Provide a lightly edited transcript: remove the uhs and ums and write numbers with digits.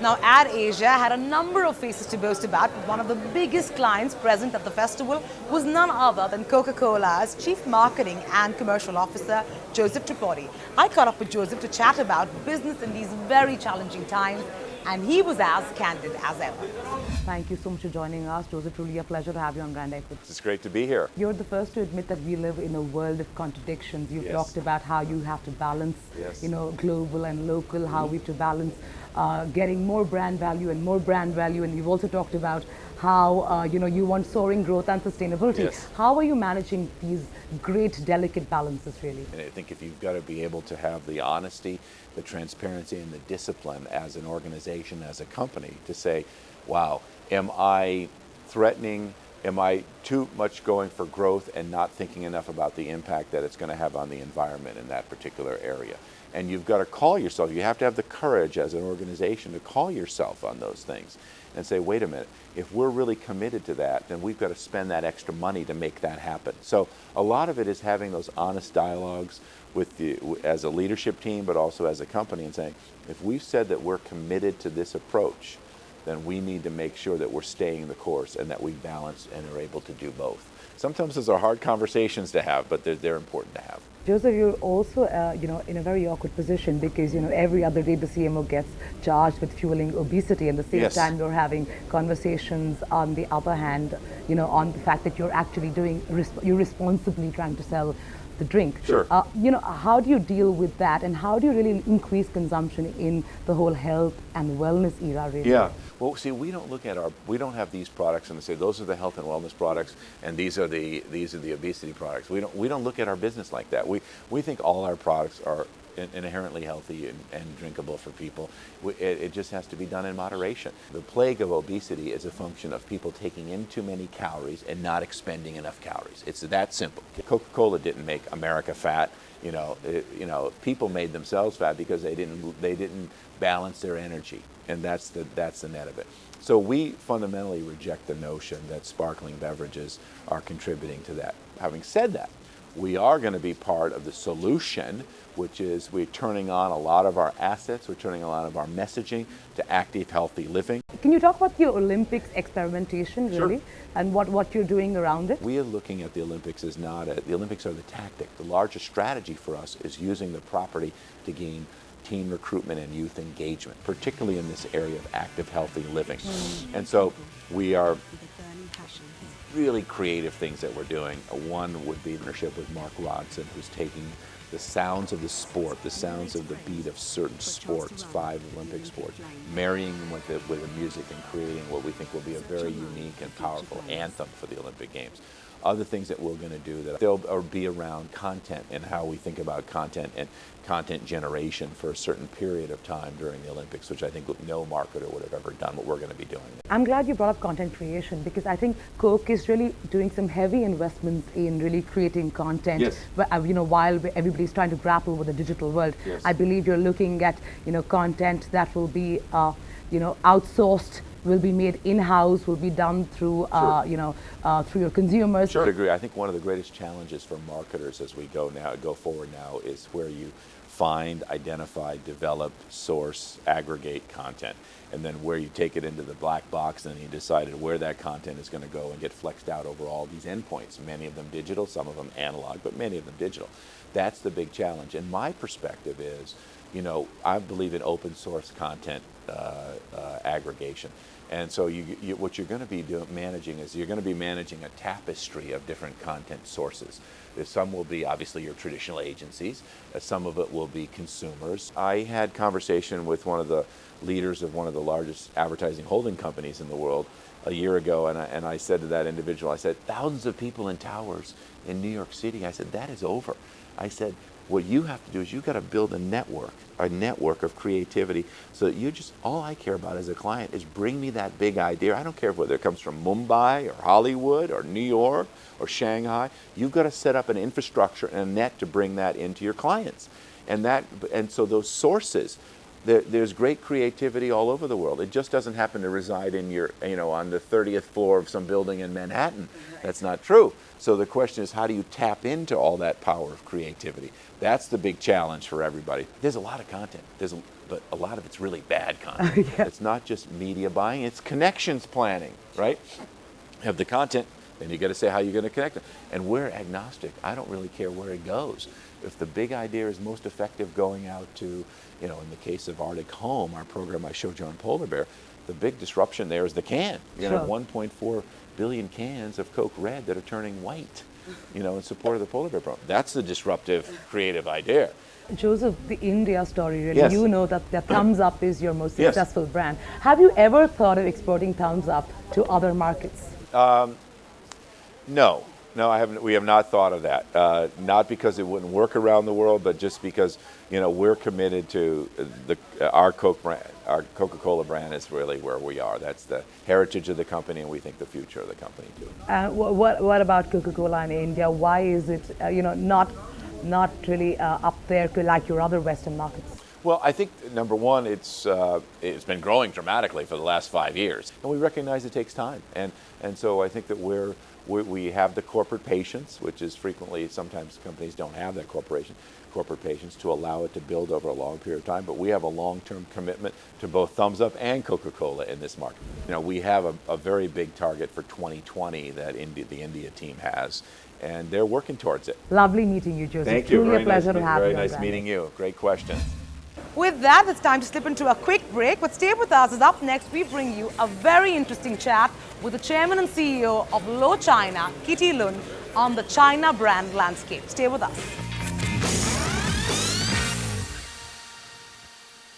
Now, AdAsia had a number of faces to boast about, but one of the biggest clients present at the festival was none other than Coca-Cola's Chief Marketing and Commercial Officer, Joseph Tripodi. I caught up with Joseph to chat about business in these very challenging times, and he was as candid as ever. Thank you so much for joining us, Joseph. Truly a pleasure to have you on Grand Equity. It's great to be here. You're the first to admit that we live in a world of contradictions. You've talked about how you have to balance, global and local, how we have to balance getting more brand value, and you've also talked about how you want soaring growth and sustainability. Yes. How are you managing these great, delicate balances, really? And I think if you've got to be able to have the honesty, the transparency, and the discipline as an organization, as a company, to say, wow, am I threatening? Am I too much going for growth and not thinking enough about the impact that it's going to have on the environment in that particular area? And you've got to call yourself, you have to have the courage as an organization to call yourself on those things and say, wait a minute, if we're really committed to that, then we've got to spend that extra money to make that happen. So a lot of it is having those honest dialogues with as a leadership team, but also as a company, and saying, if we've said that we're committed to this approach, then we need to make sure that we're staying the course and that we balance and are able to do both. Sometimes those are hard conversations to have, but they're important to have. Joseph, you're also, in a very awkward position because, every other day the CMO gets charged with fueling obesity, and at the same time you're having conversations on the other hand, on the fact that you're actually you're responsibly trying to sell the drink. Sure. How do you deal with that, and how do you really increase consumption in the whole health and wellness era, really? Yeah. Well, see, we don't have these products and say those are the health and wellness products, and these are the obesity products. We don't look at our business like that. We think all our products are inherently healthy and drinkable for people. It just has to be done in moderation. The plague of obesity is a function of people taking in too many calories and not expending enough calories. It's that simple. Coca-Cola didn't make America fat. People made themselves fat because they didn't balance their energy, and that's the net of it. So we fundamentally reject the notion that sparkling beverages are contributing to that. Having said that, we are going to be part of the solution, which is we're turning on a lot of our assets, we're turning a lot of our messaging to active, healthy living. Can you talk about your Olympics experimentation, really, Sure. and what you're doing around it? We are looking at the Olympics as the Olympics are the tactic. The largest strategy for us is using the property to gain teen recruitment and youth engagement, particularly in this area of active, healthy living. And so we are really creative things that we're doing. One would be a partnership with Mark Rodson, who's taking the sounds of the sport, the sounds of the beat of certain sports, 5 Olympic sports, marrying them with the music and creating what we think will be a very unique and powerful anthem for the Olympic Games. Other things that we're going to do that they'll be around content and how we think about content and content generation for a certain period of time during the Olympics, which I think no marketer would have ever done what we're going to be doing. I'm glad you brought up content creation because I think Coke is really doing some heavy investments in really creating content. Yes. While everybody's trying to grapple with the digital world, Yes. I believe you're looking at content that will be outsourced, will be made in-house, will be done through through your consumers. Sure, I agree. I think one of the greatest challenges for marketers as we go forward now is where you find, identify, develop, source, aggregate content, and then where you take it into the black box and you decided where that content is going to go and get flexed out over all these endpoints, many of them digital, some of them analog, but many of them digital. That's the big challenge. And my perspective is, I believe in open source content aggregation. And so what you're going to be managing is you're going to be managing a tapestry of different content sources. Some will be obviously your traditional agencies. Some of it will be consumers. I had conversation with one of the leaders of one of the largest advertising holding companies in the world a year ago, and I said to that individual, I said, thousands of people in towers in New York City. I said, that is over. I said, what you have to do is you've got to build a network of creativity so that all I care about as a client is bring me that big idea. I don't care whether it comes from Mumbai or Hollywood or New York or Shanghai. You've got to set up an infrastructure and a net to bring that into your clients. And so those sources, there's great creativity all over the world. It just doesn't happen to reside in on the 30th floor of some building in Manhattan. That's not true. So the question is, how do you tap into all that power of creativity? That's the big challenge for everybody. There's a lot of content. but a lot of it's really bad content. Yeah. It's not just media buying, it's connections planning, right? You have the content, then you got to say how you're going to connect it. And we're agnostic. I don't really care where it goes. If the big idea is most effective going out to, in the case of Arctic Home, our program I showed you on Polar Bear, the big disruption there is the can. You Sure. have 1.4 billion cans of Coke Red that are turning white, in support of the Polar Bear program. That's the disruptive, creative idea. Joseph, the India story, really, Yes. you know that the Thumbs Up is your most Yes. successful brand. Have you ever thought of exporting Thumbs Up to other markets? No, I haven't. We have not thought of that. Not because it wouldn't work around the world, but just because we're committed to our Coke brand. Our Coca-Cola brand is really where we are. That's the heritage of the company, and we think the future of the company too. What about Coca-Cola in India? Why is it not really up there like your other Western markets? Well, I think number one, it's been growing dramatically for the last 5 years, and we recognize it takes time, and so I think that we have the corporate patience, which is frequently sometimes companies don't have that corporate patience to allow it to build over a long period of time. But we have a long-term commitment to both Thumbs Up and Coca-Cola in this market. We have a very big target for 2020 that the India team has, and they're working towards it. Lovely meeting you, Joseph. Thank you. Truly Very a pleasure nice, to have very you. nice meeting you. Great questions. With that, it's time to slip into a quick break, but stay with us as up next we bring you a very interesting chat with the Chairman and CEO of Lo China, Kitty Lun, on the China brand landscape. Stay with us.